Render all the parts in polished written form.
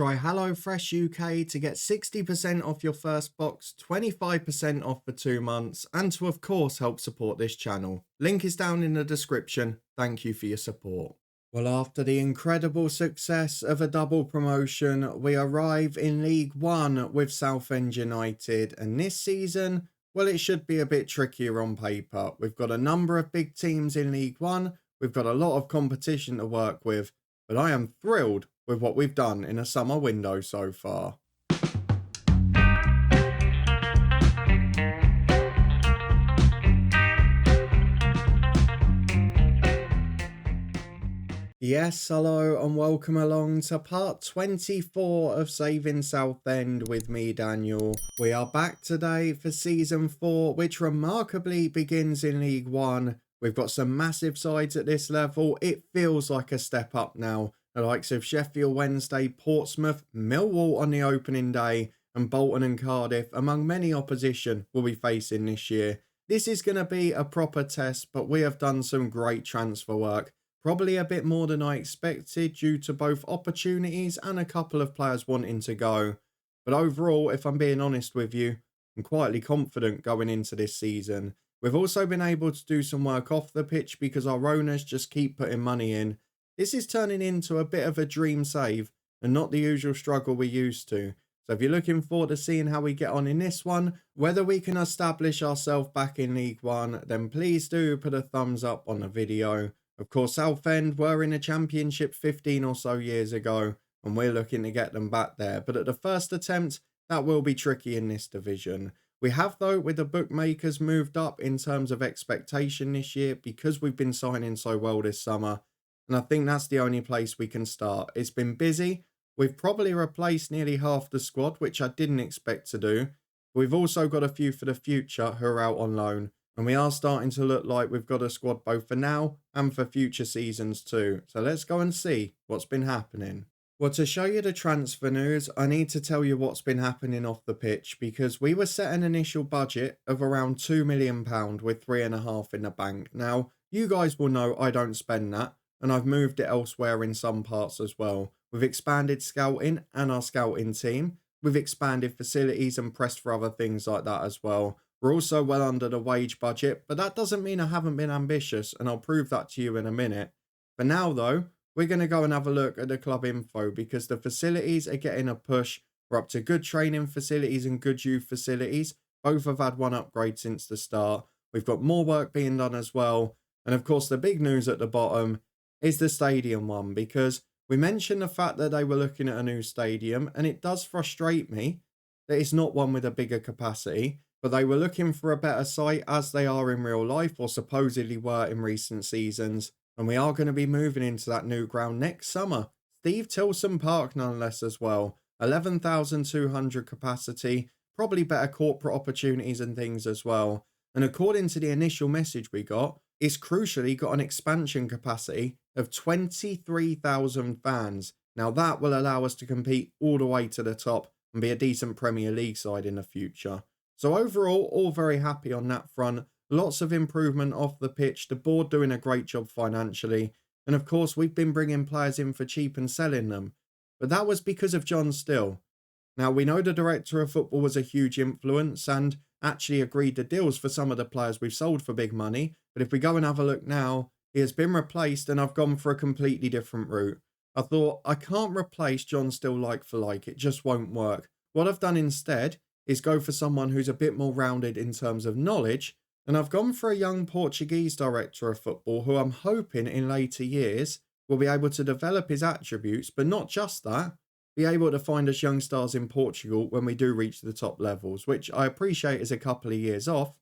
Try HelloFresh UK to get 60% off your first box, 25% off for 2 months, and to of course help support this channel. Link is down in the description. Thank you for your support. Well, after the incredible success of a double promotion, we arrive in League One with Southend United, and this season, well, it should be a bit trickier on paper. We've got a number of big teams in League One, we've got a lot of competition to work with, but I am thrilled with what we've done in a summer window so far. Yes, hello and welcome along to part 24 of Saving Southend with me, Daniel. We are back today for season 4, which remarkably begins in League One. We've got some massive sides at this level. It feels like a step up now. The likes of Sheffield Wednesday, Portsmouth, Millwall on the opening day, and Bolton and Cardiff, among many opposition, will be facing this year. This is going to be a proper test, but we have done some great transfer work. Probably a bit more than I expected due to both opportunities and a couple of players wanting to go. But overall, if I'm being honest with you, I'm quietly confident going into this season. We've also been able to do some work off the pitch because our owners just keep putting money in. This is turning into a bit of a dream save and not the usual struggle we used to. So if you're looking forward to seeing how we get on in this one, whether we can establish ourselves back in League One, then please do put a thumbs up on the video. Of course, Southend were in a championship 15 or so years ago, and we're looking to get them back there. But at the first attempt, that will be tricky in this division. We have, though, with the bookmakers, moved up in terms of expectation this year because we've been signing so well this summer. And I think that's the only place we can start. It's been busy. We've probably replaced nearly half the squad, which I didn't expect to do. We've also got a few for the future who are out on loan. And we are starting to look like we've got a squad both for now and for future seasons too. So let's go and see what's been happening. Well, to show you the transfer news, I need to tell you what's been happening off the pitch because we were set an initial budget of around £2 million with 3.5 in the bank. Now, you guys will know I don't spend that, and I've moved it elsewhere in some parts as well. We've expanded scouting and our scouting team. We've expanded facilities and pressed for other things like that as well. We're also well under the wage budget, but that doesn't mean I haven't been ambitious, and I'll prove that to you in a minute. For now, though, we're going to go and have a look at the club info because the facilities are getting a push. We're up to good training facilities and good youth facilities. Both have had one upgrade since the start. We've got more work being done as well. And of course, the big news at the bottom is the stadium one, because we mentioned the fact that they were looking at a new stadium, and it does frustrate me that it's not one with a bigger capacity, but they were looking for a better site as they are in real life, or supposedly were in recent seasons, and we are going to be moving into that new ground next summer. Steve Tilson Park nonetheless as well, 11,200 capacity, probably better corporate opportunities and things as well. And according to the initial message we got, it's crucially got an expansion capacity of 23,000 fans. Now that will allow us to compete all the way to the top and be a decent Premier League side in the future. So overall, all very happy on that front. Lots of improvement off the pitch, the board doing a great job financially. And of course, we've been bringing players in for cheap and selling them. But that was because of John Still. Now, we know the director of football was a huge influence and actually agreed the deals for some of the players we've sold for big money. But if we go and have a look now, he has been replaced and I've gone for a completely different route. I thought, I can't replace John Still like for like. It just won't work. What I've done instead is go for someone who's a bit more rounded in terms of knowledge. And I've gone for a young Portuguese director of football who I'm hoping in later years will be able to develop his attributes, but not just that, be able to find us young stars in Portugal when we do reach the top levels, which I appreciate is a couple of years off,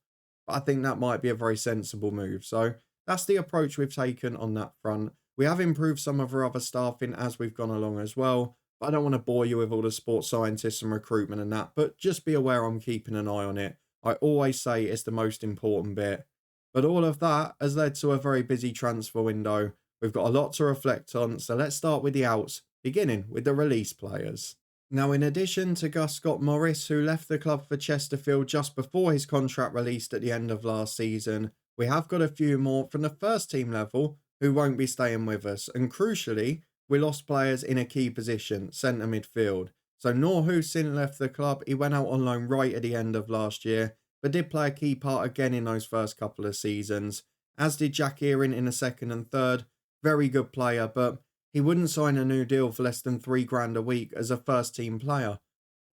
but I think that might be a very sensible move. So that's the approach we've taken on that front. We have improved some of our other staffing as we've gone along as well, but I don't want to bore you with all the sports scientists and recruitment and that, but just be aware I'm keeping an eye on it. I always say it's the most important bit. But all of that has led to a very busy transfer window. We've got a lot to reflect on, so let's start with the outs, beginning with the release players. Now, in addition to Gus Scott Morris, who left the club for Chesterfield just before his contract released at the end of last season, we have got a few more from the first team level who won't be staying with us. And crucially, we lost players in a key position, centre midfield. So Noor Hussein left the club. He went out on loan right at the end of last year, but did play a key part again in those first couple of seasons, as did Jack Earing in the second and third. Very good player, but he wouldn't sign a new deal for less than £3 a week as a first team player.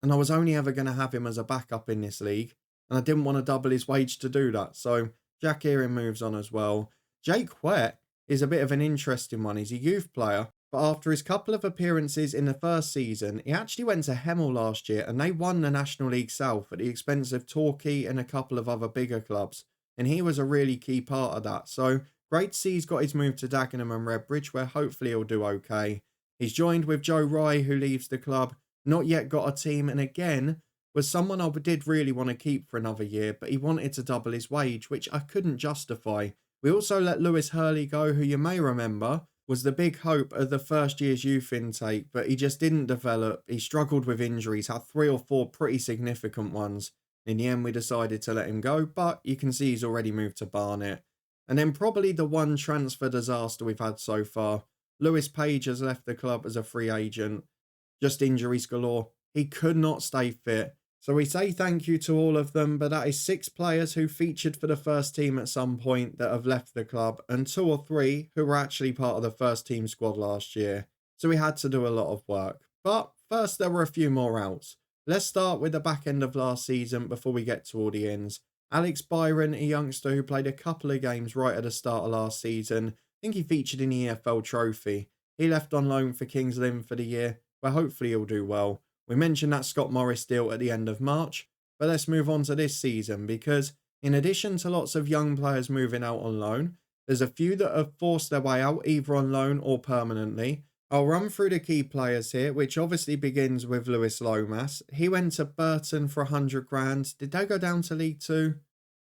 And I was only ever going to have him as a backup in this league, and I didn't want to double his wage to do that. So Jack Earing moves on as well. Jake Whet is a bit of an interesting one. He's a youth player, but after his couple of appearances in the first season, he actually went to Hemel last year and they won the National League South at the expense of Torquay and a couple of other bigger clubs. And he was a really key part of that. So great to see he's got his move to Dagenham and Redbridge, where hopefully he'll do okay. He's joined with Joe Rye, who leaves the club, not yet got a team, and again, was someone I did really want to keep for another year, but he wanted to double his wage, which I couldn't justify. We also let Lewis Hurley go, who you may remember was the big hope of the first year's youth intake, but he just didn't develop. He struggled with injuries, had 3 or 4 pretty significant ones. In the end, we decided to let him go, but you can see he's already moved to Barnet. And then probably the one transfer disaster we've had so far. Lewis Page has left the club as a free agent. Just injuries galore. He could not stay fit. So we say thank you to all of them, but that is 6 players who featured for the first team at some point that have left the club, and 2 or 3 who were actually part of the first team squad last year. So we had to do a lot of work. But first there were a few more outs. Let's start with the back end of last season before we get to all the ins. Alex Byron, a youngster who played a couple of games right at the start of last season. I think he featured in the EFL Trophy. He left on loan for Kings Lynn for the year, where hopefully he'll do well. We mentioned that Scott Morris deal at the end of March, but let's move on to this season, because in addition to lots of young players moving out on loan, there's a few that have forced their way out either on loan or permanently. I'll run through the key players here, which obviously begins with Lewis Lomas. He went to Burton for 100 grand. Did they go down to League Two?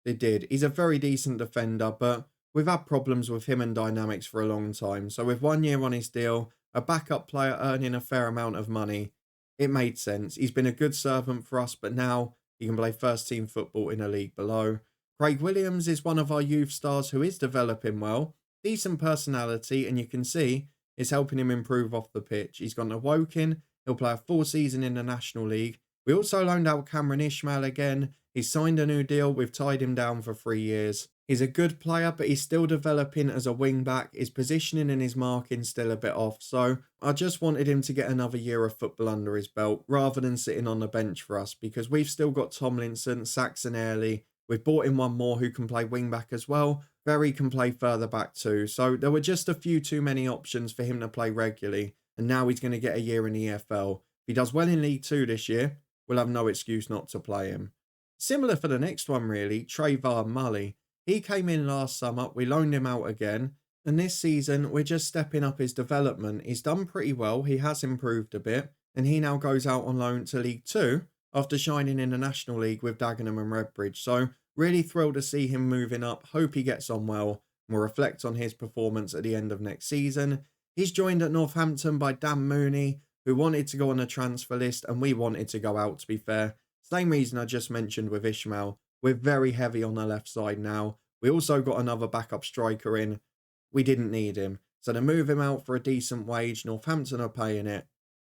They did. He's a very decent defender, but we've had problems with him and Dynamics for a long time. So with 1 year on his deal, a backup player earning a fair amount of money, it made sense. He's been a good servant for us, but now he can play first team football in a league below. Craig Williams is one of our youth stars who is developing well. Decent personality, and you can see it's helping him improve off the pitch. He's gone to Woking. He'll play a full season in the National League. We also loaned out Cameron Ishmael again. He's signed a new deal. We've tied him down for 3 years. He's a good player, but he's still developing as a wing-back. His positioning and his marking still a bit off. So I just wanted him to get another year of football under his belt rather than sitting on the bench for us, because we've still got Tomlinson, Saxon Airley. We've brought in one more who can play wing-back as well. Berry can play further back too. So there were just a few too many options for him to play regularly. And now he's going to get a year in the EFL. If he does well in League Two this year, we'll have no excuse not to play him. Similar for the next one really, Trayvon Mully. He came in last summer, we loaned him out again, and this season we're just stepping up his development. He's done pretty well, he has improved a bit, and he now goes out on loan to League Two after shining in the National League with Dagenham and Redbridge. So really thrilled to see him moving up, hope he gets on well, and we'll reflect on his performance at the end of next season. He's joined at Northampton by Dan Mooney, who wanted to go on the transfer list, and we wanted to go out, to be fair. Same reason I just mentioned with Ishmael. We're very heavy on the left side now. We also got another backup striker in. We didn't need him. So to move him out for a decent wage, Northampton are paying it.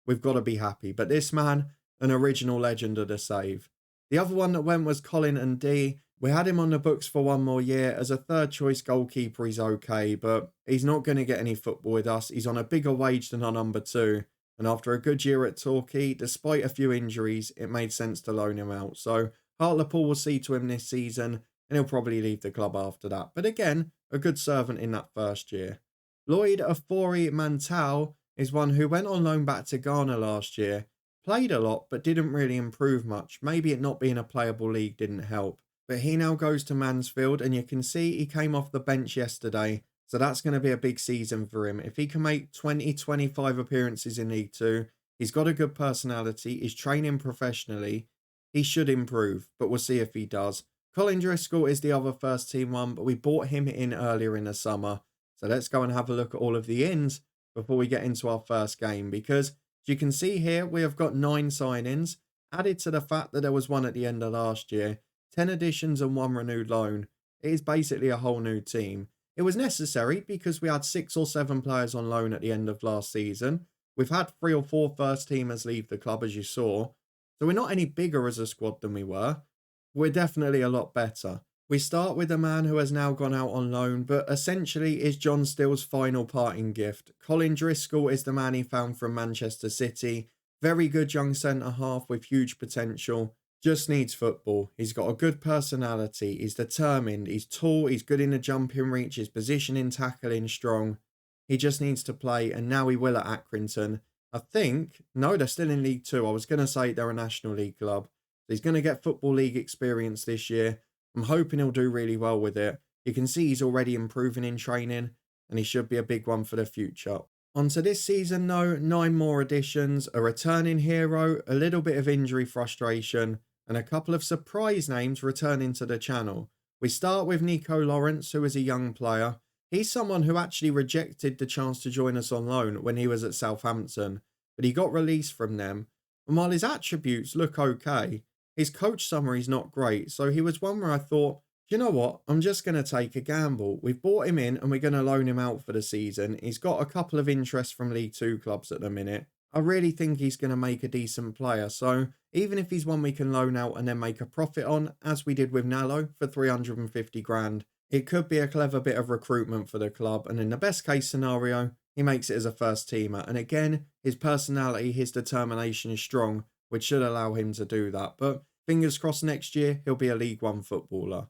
We've got to be happy. But this man, an original legend of the save. The other one that went was Colin and D. We had him on the books for 1 more year. As a third choice goalkeeper, he's okay, but he's not going to get any football with us. He's on a bigger wage than our number 2. And after a good year at Torquay, despite a few injuries, it made sense to loan him out. So Hartlepool will see to him this season, and he'll probably leave the club after that. But again, a good servant in that first year. Lloyd Afori Mantau is one who went on loan back to Ghana last year. Played a lot, but didn't really improve much. Maybe it not being a playable league didn't help. But he now goes to Mansfield, and you can see he came off the bench yesterday. So that's going to be a big season for him. If he can make 20-25 appearances in League Two, he's got a good personality, he's training professionally, he should improve, but we'll see if he does. Colin Driscoll is the other first team one, but we bought him in earlier in the summer. So let's go and have a look at all of the ins before we get into our first game, because as you can see here, we have got 9 signings, added to the fact that there was one at the end of last year, 10 additions and 1 renewed loan. It is basically a whole new team. It was necessary because we had 6 or 7 players on loan at the end of last season. We've had 3 or 4 first teamers leave the club, as you saw. So we're not any bigger as a squad than we were. We're definitely a lot better. We start with a man who has now gone out on loan, but essentially is John Still's final parting gift. Colin Driscoll is the man he found from Manchester City. Very good young centre-half with huge potential. Just needs football. He's got a good personality. He's determined. He's tall. He's good in the jumping reach. His positioning, tackling, strong. He just needs to play, and now he will at Accrington. I think, no, they're still in League Two. I was going to say they're a National League club. He's going to get Football League experience this year. I'm hoping he'll do really well with it. You can see he's already improving in training, and he should be a big one for the future. On to this season though, 9 more additions, a returning hero, a little bit of injury frustration, and a couple of surprise names returning to the channel. We start with Nico Lawrence, who is a young player. He's someone who actually rejected the chance to join us on loan when he was at Southampton, but he got released from them. And while his attributes look okay, his coach summary's not great, so he was one where I thought, you know what, I'm just going to take a gamble. We've bought him in and we're going to loan him out for the season. He's got a couple of interests from League Two clubs at the minute. I really think he's going to make a decent player, so even if he's one we can loan out and then make a profit on, as we did with Nallo for 350 grand, it could be a clever bit of recruitment for the club, and in the best case scenario, he makes it as a first teamer. And again, his personality, his determination is strong, which should allow him to do that. But fingers crossed next year, he'll be a League One footballer.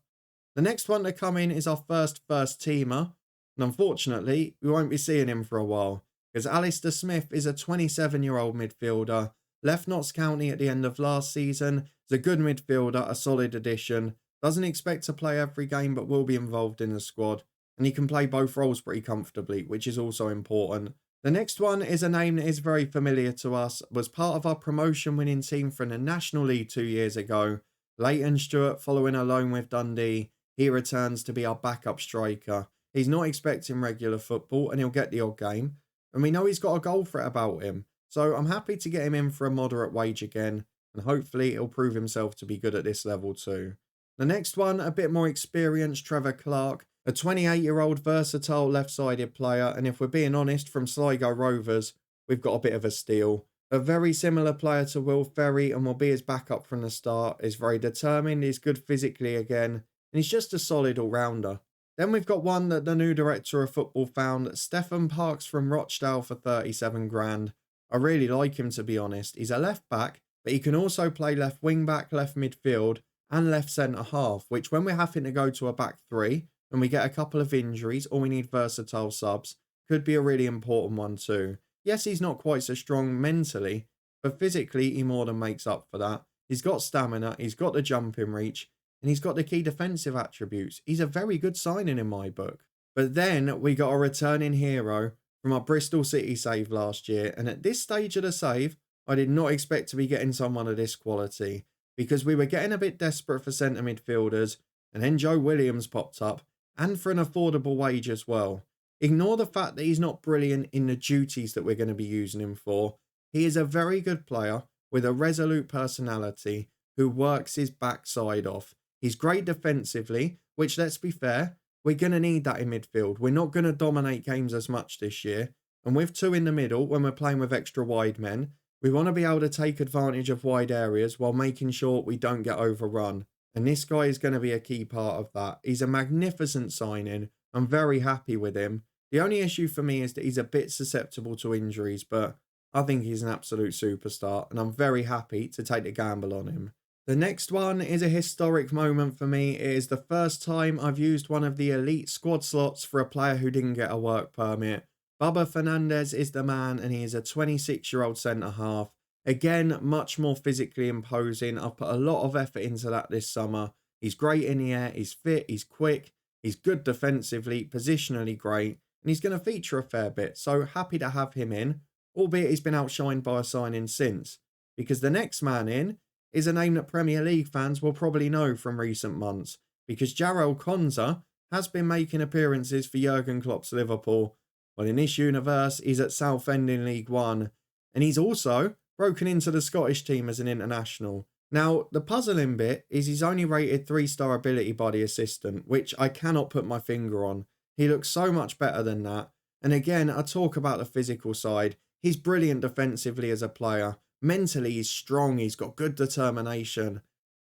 The next one to come in is our first teamer, and unfortunately, we won't be seeing him for a while, because Alistair Smith is a 27-year-old midfielder, left Notts County at the end of last season, is a good midfielder, a solid addition, doesn't expect to play every game but will be involved in the squad, and he can play both roles pretty comfortably, which is also important. The next one is a name that is very familiar to us, was part of our promotion winning team from the National League 2 years ago. Leighton Stewart, following a loan with Dundee, he returns to be our backup striker. He's not expecting regular football and he'll get the odd game. And we know he's got a goal threat about him. So I'm happy to get him in for a moderate wage again. And hopefully he'll prove himself to be good at this level too. The next one, a bit more experienced, Trevor Clark. A 28-year-old versatile left-sided player. And if we're being honest, from Sligo Rovers, we've got a bit of a steal. A very similar player to Will Ferry and will be his backup from the start. Is very determined, is good physically again. And he's just a solid all-rounder. Then we've got one that the new director of football found, Stephen Parks from Rochdale for 37 grand. I really like him, to be honest. He's a left back, but he can also play left wing back, left midfield, and left centre half, which when we're having to go to a back three, and we get a couple of injuries, or we need versatile subs, could be a really important one too. Yes, he's not quite so strong mentally, but physically he more than makes up for that. He's got stamina, he's got the jumping reach, and he's got the key defensive attributes. He's a very good signing in my book. But then we got a returning hero from our Bristol City save last year. And at this stage of the save, I did not expect to be getting someone of this quality, because we were getting a bit desperate for centre midfielders. And then Joe Williams popped up, and for an affordable wage as well. Ignore the fact that he's not brilliant in the duties that we're going to be using him for. He is a very good player with a resolute personality who works his backside off. He's great defensively, which, let's be fair, we're going to need that in midfield. We're not going to dominate games as much this year. And with 2 in the middle, when we're playing with extra wide men, we want to be able to take advantage of wide areas while making sure we don't get overrun. And this guy is going to be a key part of that. He's a magnificent signing. I'm very happy with him. The only issue for me is that he's a bit susceptible to injuries, but I think he's an absolute superstar, and I'm very happy to take the gamble on him. The next one is a historic moment for me. It is the first time I've used one of the elite squad slots for a player who didn't get a work permit. Bubba Fernandez is the man, and he is a 26-year-old centre-half. Again, much more physically imposing. I've put a lot of effort into that this summer. He's great in the air, he's fit, he's quick, he's good defensively, positionally great, and he's going to feature a fair bit, so happy to have him in, albeit he's been outshined by a signing since. Because the next man in is a name that Premier League fans will probably know from recent months, because Jarrell Konza has been making appearances for Jurgen Klopp's Liverpool. Well, in this universe, he's at Southend in League One, and he's also broken into the Scottish team as an international. Now, the puzzling bit is he's only rated 3-star ability by the assistant, which I cannot put my finger on. He looks so much better than that. And again, I talk about the physical side. He's brilliant defensively as a player. Mentally, he's strong. He's got good determination.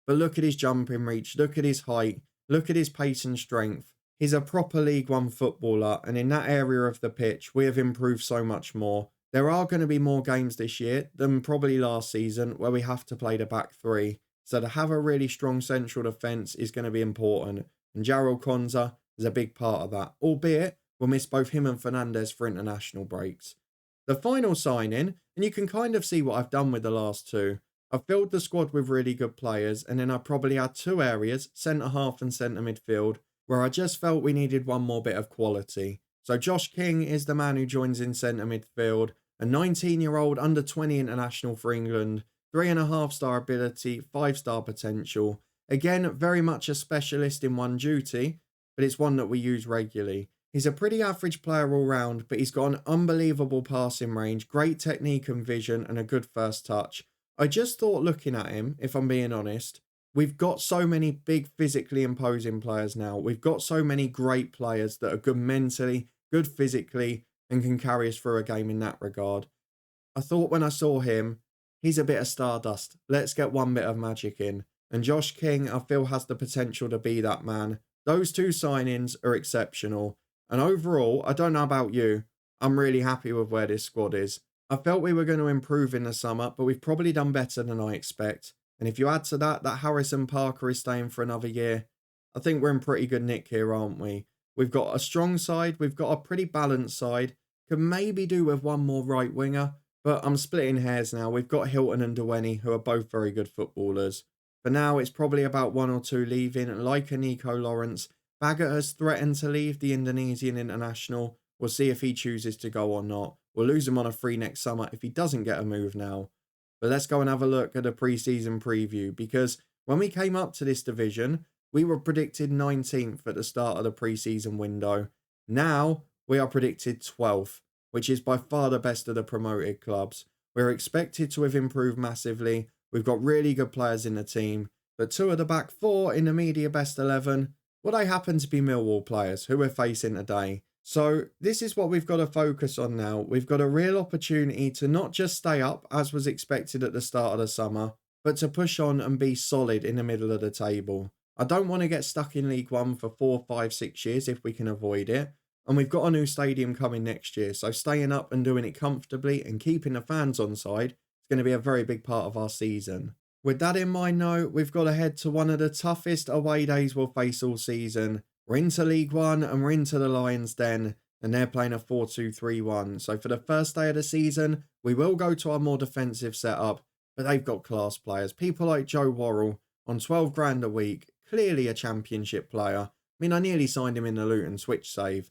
But look at his jumping reach. Look at his height. Look at his pace and strength. He's a proper League One footballer. And in that area of the pitch, we have improved so much more. There are going to be more games this year than probably last season where we have to play the back three. So to have a really strong central defence is going to be important. And Jarrell Konza is a big part of that. Albeit, we'll miss both him and Fernandes for international breaks. The final signing, and you can kind of see what I've done with the last two. I've filled the squad with really good players, and then I probably had two areas, centre-half and centre midfield, where I just felt we needed one more bit of quality. So Josh King is the man who joins in centre midfield, a 19-year-old under-20 international for England, 3.5-star ability, 5-star potential. Again, very much a specialist in one duty, but it's one that we use regularly. He's a pretty average player all round, but he's got an unbelievable passing range, great technique and vision, and a good first touch. I just thought looking at him, if I'm being honest, we've got so many big physically imposing players now. We've got so many great players that are good mentally, good physically, and can carry us through a game in that regard. I thought when I saw him, he's a bit of stardust. Let's get one bit of magic in. And Josh King, I feel, has the potential to be that man. Those two signings are exceptional. And overall, I don't know about you, I'm really happy with where this squad is. I felt we were going to improve in the summer, but we've probably done better than I expect. And if you add to that Harrison Parker is staying for another year, I think we're in pretty good nick here, aren't we? We've got a strong side, we've got a pretty balanced side. Could maybe do with one more right winger, but I'm splitting hairs now. We've got Hilton and Dewaney, who are both very good footballers. For now, it's probably about one or two leaving, like a Nico Lawrence. Baggett has threatened to leave the Indonesian international. We'll see if he chooses to go or not. We'll lose him on a free next summer if he doesn't get a move now. But let's go and have a look at a pre-season preview, because when we came up to this division, we were predicted 19th at the start of the pre-season window. Now, we are predicted 12th, which is by far the best of the promoted clubs. We're expected to have improved massively. We've got really good players in the team, but two of the back four in the media best 11, well, they happen to be Millwall players who we're facing today. So this is what we've got to focus on now. We've got a real opportunity to not just stay up, as was expected at the start of the summer, but to push on and be solid in the middle of the table. I don't want to get stuck in League One for 4, 5, 6 years if we can avoid it. And we've got a new stadium coming next year, so staying up and doing it comfortably and keeping the fans on side is going to be a very big part of our season. With that in mind though, we've got to head to one of the toughest away days we'll face all season. We're into League One and we're into the Lions' Den, and they're playing a 4-2-3-1. So for the first day of the season, we will go to our more defensive setup, but they've got class players. People like Joe Worrell on 12 grand a week, clearly a championship player. I mean, I nearly signed him in the Luton switch save.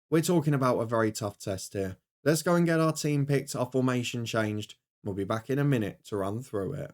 We're talking about a very tough test here. Let's go and get our team picked, our formation changed. We'll be back in a minute to run through it.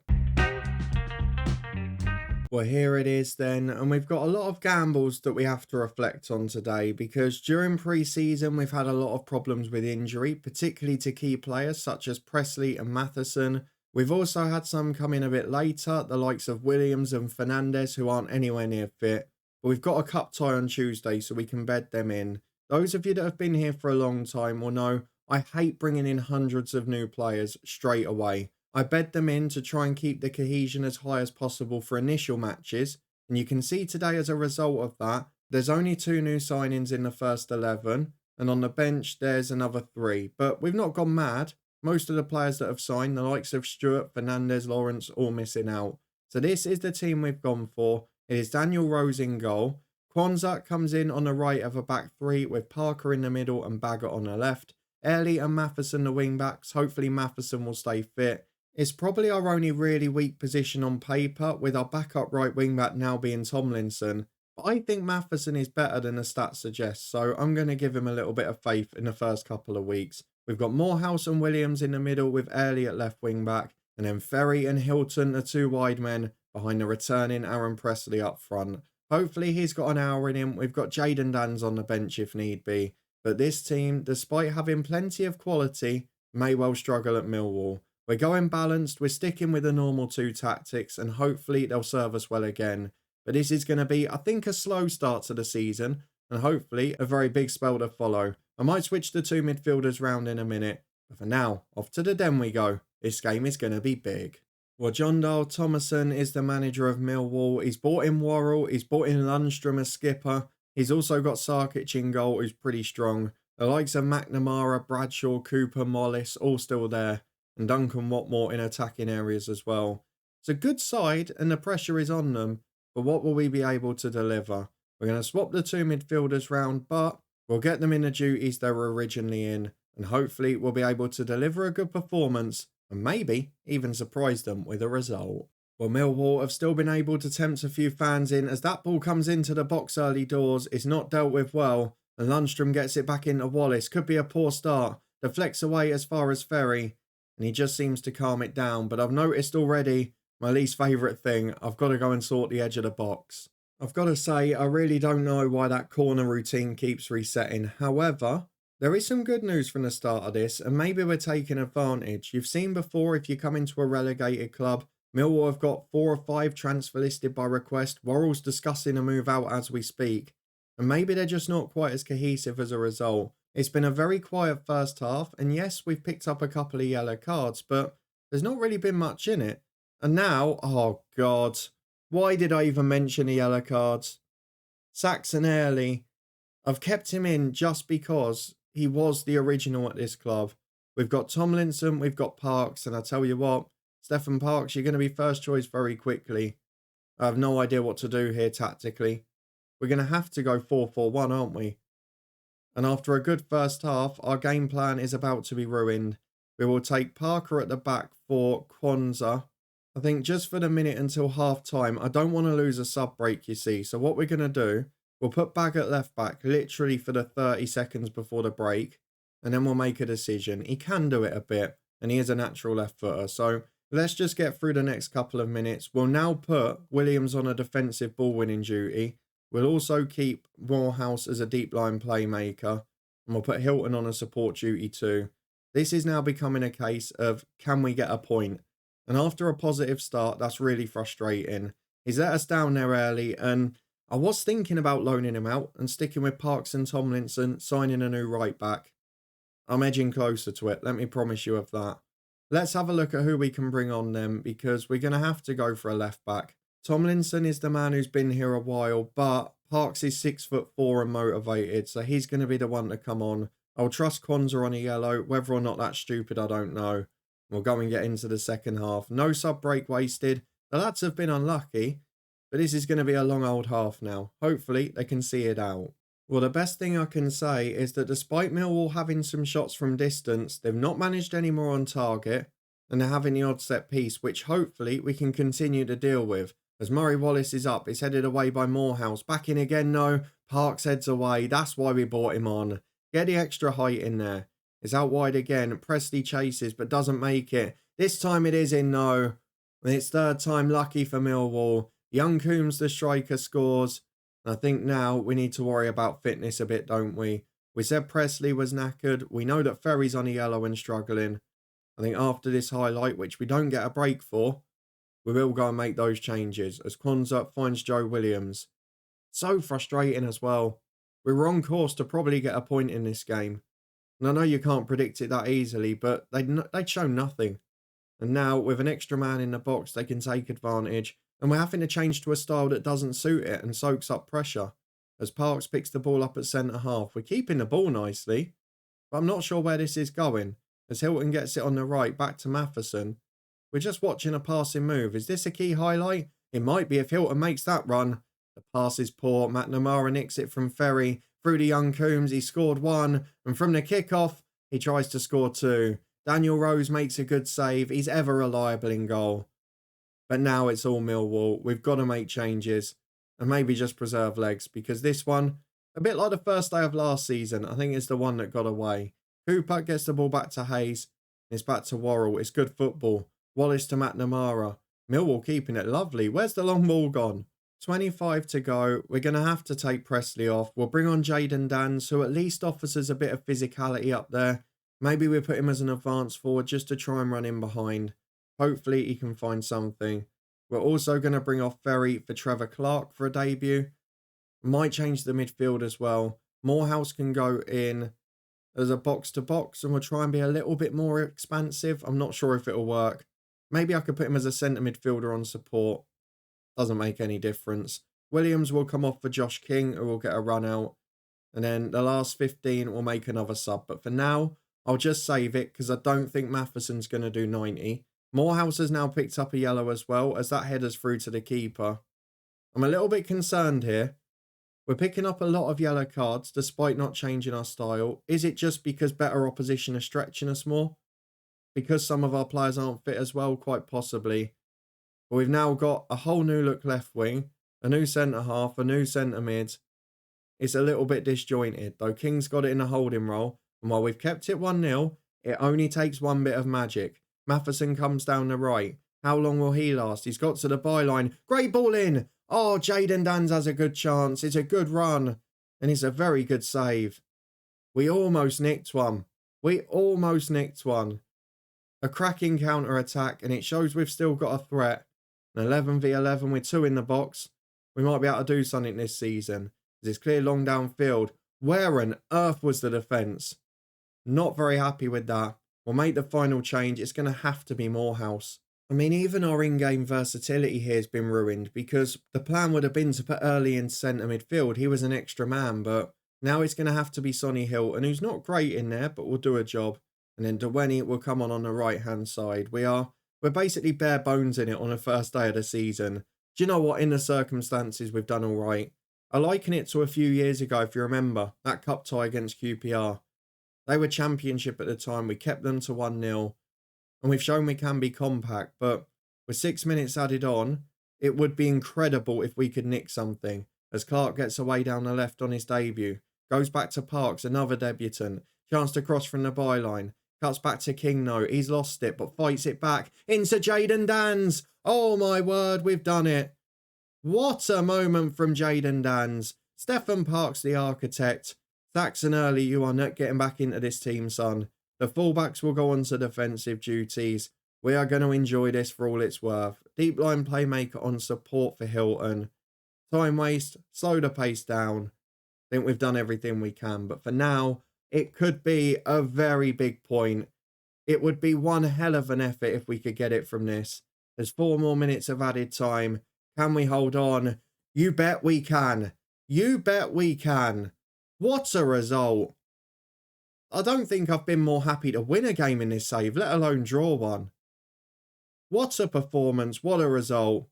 Well, here it is then, and we've got a lot of gambles that we have to reflect on today, because during pre-season we've had a lot of problems with injury, particularly to key players such as Presley and Matheson. We've also had some come in a bit later, the likes of Williams and Fernandes, who aren't anywhere near fit. But we've got a cup tie on Tuesday, so we can bed them in. Those of you that have been here for a long time will know I hate bringing in hundreds of new players straight away. I bed them in to try and keep the cohesion as high as possible for initial matches, and you can see today as a result of that, there's only 2 new signings in the first 11, and on the bench there's another 3. But we've not gone mad. Most of the players that have signed, the likes of Stewart, Fernandes, Lawrence, all missing out. So this is the team we've gone for. It is Daniel Rose in goal. Kwanzaa comes in on the right of a back 3 with Parker in the middle and Baggett on the left. Early and Matheson the wing backs. Hopefully Matheson will stay fit. It's probably our only really weak position on paper, with our backup right wing back now being Tomlinson. But I think Matheson is better than the stats suggest, so I'm going to give him a little bit of faith in the first couple of weeks. We've got Morehouse and Williams in the middle with Early at left wing back, and then Ferry and Hilton, the 2 wide men, behind the returning Aaron Presley up front. Hopefully he's got an hour in him. We've got Jayden Danns on the bench if need be. But this team, despite having plenty of quality, may well struggle at Millwall. We're going balanced, we're sticking with the normal 2 tactics, and hopefully they'll serve us well again. But this is going to be, I think, a slow start to the season, and hopefully a very big spell to follow. I might switch the two midfielders round in a minute, but for now, off to the den we go. This game is going to be big. Well, John Dahl Thomason is the manager of Millwall. He's brought in Worrell, he's brought in Lundstrom as skipper. He's also got Sarkic in goal, who's pretty strong. The likes of McNamara, Bradshaw, Cooper, Mollis, all still there. And Duncan Watmore in attacking areas as well. It's a good side and the pressure is on them. But what will we be able to deliver? We're going to swap the two midfielders round, but we'll get them in the duties they were originally in. And hopefully we'll be able to deliver a good performance and maybe even surprise them with a result. Well, Millwall have still been able to tempt a few fans in as that ball comes into the box early doors. It's not dealt with well. And Lundstrom gets it back into Wallace. Could be a poor start. Deflects away as far as Ferry. And he just seems to calm it down. But I've noticed already my least favourite thing. I've got to go and sort the edge of the box. I've got to say, I really don't know why that corner routine keeps resetting. However, there is some good news from the start of this. And maybe we're taking advantage. You've seen before, if you come into a relegated club, Millwall have got 4 or 5 transfer listed by request. Worrell's discussing a move out as we speak. And maybe they're just not quite as cohesive as a result. It's been a very quiet first half, and yes, we've picked up a couple of yellow cards, but there's not really been much in it. And now, oh God, why did I even mention the yellow cards? Saxon Airley, I've kept him in just because he was the original at this club. We've got Tomlinson, we've got Parks, and I tell you what, Stephen Parks, you're going to be first choice very quickly. I have no idea what to do here tactically. We're going to have to go 4-4-1, aren't we? And after a good first half, our game plan is about to be ruined. We will take Parker at the back for Kwanzaa. I think just for the minute until half time. I don't want to lose a sub break, you see. So what we're going to do, we'll put Bag at left back literally for the 30 seconds before the break. And then we'll make a decision. He can do it a bit. And he is a natural left footer. So let's just get through the next couple of minutes. We'll now put Williams on a defensive ball winning duty. We'll also keep Morehouse as a deep line playmaker. And we'll put Hilton on a support duty too. This is now becoming a case of, can we get a point? And after a positive start, that's really frustrating. He's let us down there early, and I was thinking about loaning him out and sticking with Parks and Tomlinson, signing a new right back. I'm edging closer to it, let me promise you of that. Let's have a look at who we can bring on then, because we're going to have to go for a left back. Tomlinson is the man who's been here a while, but Parks is 6'4" and motivated, so he's going to be the one to come on. I'll trust Kwanzaa on a yellow. Whether or not that's stupid, I don't know. We'll go and get into the second half. No sub break wasted. The lads have been unlucky, but this is going to be a long old half now. Hopefully, they can see it out. Well, the best thing I can say is that despite Millwall having some shots from distance, they've not managed any more on target, and they're having the odd set piece, which hopefully we can continue to deal with. As Murray Wallace is up, it's headed away by Morehouse. Back in again, no. Parks heads away. That's why we brought him on. Get the extra height in there. It's out wide again. Presley chases, but doesn't make it. This time it is in, no. And it's third time lucky for Millwall. Young Coombs, the striker, scores. And I think now we need to worry about fitness a bit, don't we? We said Presley was knackered. We know that Ferry's on a yellow and struggling. I think after this highlight, which we don't get a break for, we will go and make those changes as Kwanzaa finds Joe Williams. So frustrating as well. We were on course to probably get a point in this game. And I know you can't predict it that easily, but they'd show nothing. And now, with an extra man in the box, they can take advantage. And we're having to change to a style that doesn't suit it and soaks up pressure. As Parks picks the ball up at centre-half. We're keeping the ball nicely, but I'm not sure where this is going. As Hilton gets it on the right, back to Matheson. We're just watching a passing move. Is this a key highlight? It might be if Hilton makes that run. The pass is poor. McNamara nicks it from Ferry. Through to young Coombs, he scored 1. And from the kickoff, he tries to score 2. Daniel Rose makes a good save. He's ever reliable in goal. But now it's all Millwall. We've got to make changes. And maybe just preserve legs. Because this one, a bit like the first day of last season, I think it's the one that got away. Cooper gets the ball back to Hayes. It's back to Worrell. It's good football. Wallace to McNamara. Millwall keeping it lovely. Where's the long ball gone? 25 to go. We're going to have to take Presley off. We'll bring on Jaden Dans, who at least offers us a bit of physicality up there. Maybe we put him as an advance forward just to try and run in behind. Hopefully he can find something. We're also going to bring off Ferry for Trevor Clark for a debut. Might change the midfield as well. Morehouse can go in as a box-to-box, and we'll try and be a little bit more expansive. I'm not sure if it'll work. Maybe I could put him as a centre midfielder on support. Doesn't make any difference. Williams will come off for Josh King, who will get a run out. And then the last 15 will make another sub. But for now, I'll just save it because I don't think Matheson's going to do 90. Morehouse has now picked up a yellow as well, as that headers through to the keeper. I'm a little bit concerned here. We're picking up a lot of yellow cards despite not changing our style. Is it just because better opposition are stretching us more? Because some of our players aren't fit as well? Quite possibly. But we've now got a whole new look left wing, a new centre half, a new centre mid. It's a little bit disjointed, though King's got it in a holding role. And while we've kept it 1-0, it only takes one bit of magic. Matheson comes down the right. How long will he last? He's got to the byline. Great ball in! Oh, Jayden Dans has a good chance. It's a good run. And it's a very good save. We almost nicked one. A cracking counter-attack, and it shows we've still got a threat. An 11v11 with 2 in the box. We might be able to do something this season. It's clear long downfield. Where on earth was the defence? Not very happy with that. We'll make the final change. It's going to have to be Morehouse. I mean, even our in-game versatility here has been ruined because the plan would have been to put Early in centre midfield. He was an extra man, but now it's going to have to be Sonny Hilton, who's not great in there, but will do a job. And then Dewenny will come on the right-hand side. We're basically bare bones in it on the first day of the season. Do you know what? In the circumstances, we've done all right. I liken it to a few years ago, if you remember, that cup tie against QPR. They were championship at the time. We kept them to 1-0. And we've shown we can be compact. But with 6 minutes added on, it would be incredible if we could nick something. As Clark gets away down the left on his debut. Goes back to Parks, another debutant. Chance to cross from the byline. Cuts back to King, no. He's lost it, but fights it back. Into Jayden Dans. Oh my word, we've done it. What a moment from Jayden Dans. Stephen Parks, the architect. Saxon Early, you are not getting back into this team, son. The fullbacks will go on to defensive duties. We are going to enjoy this for all it's worth. Deep line playmaker on support for Hilton. Time waste, slow the pace down. I think we've done everything we can. But for now, it could be a very big point. It would be one hell of an effort if we could get it from this. There's 4 more minutes of added time. Can we hold on? You bet we can. You bet we can. What a result. I don't think I've been more happy to win a game in this save, let alone draw one. What a performance. What a result.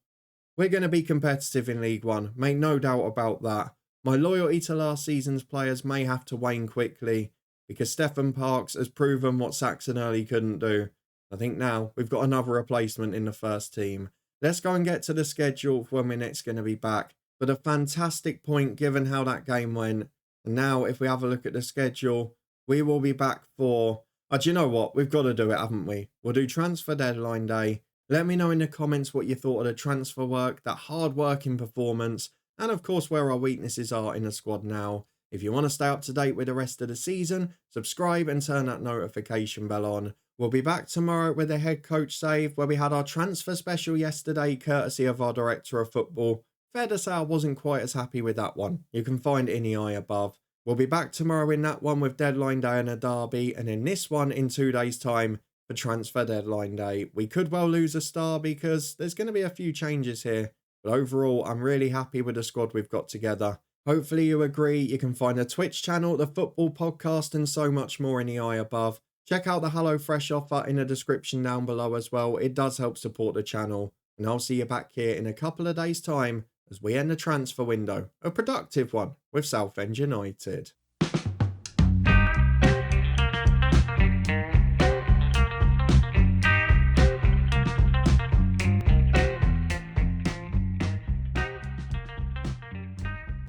We're going to be competitive in League One. Make no doubt about that. My loyalty to last season's players may have to wane quickly because Stephen Parks has proven what Saxon Early couldn't do. I think now we've got another replacement in the first team. Let's go and get to the schedule for when we're next going to be back. But a fantastic point given how that game went. And now if we have a look at the schedule, we will be back for... do you know what? We've got to do it, haven't we? We'll do transfer deadline day. Let me know in the comments what you thought of the transfer work, that hard-working performance, and of course where our weaknesses are in the squad now. If you want to stay up to date with the rest of the season, subscribe and turn that notification bell on. We'll be back tomorrow with a head coach save where we had our transfer special yesterday courtesy of our director of football. Fair to say I wasn't quite as happy with that one. You can find it in the eye above. We'll be back tomorrow in that one with deadline day and a derby, and in this one in 2 days' time for transfer deadline day. We could well lose a star because there's going to be a few changes here. But overall, I'm really happy with the squad we've got together. Hopefully you agree. You can find the Twitch channel, the football podcast, and so much more in the eye above. Check out the HelloFresh offer in the description down below as well. It does help support the channel. And I'll see you back here in a couple of days' time as we end the transfer window. A productive one with Southend United.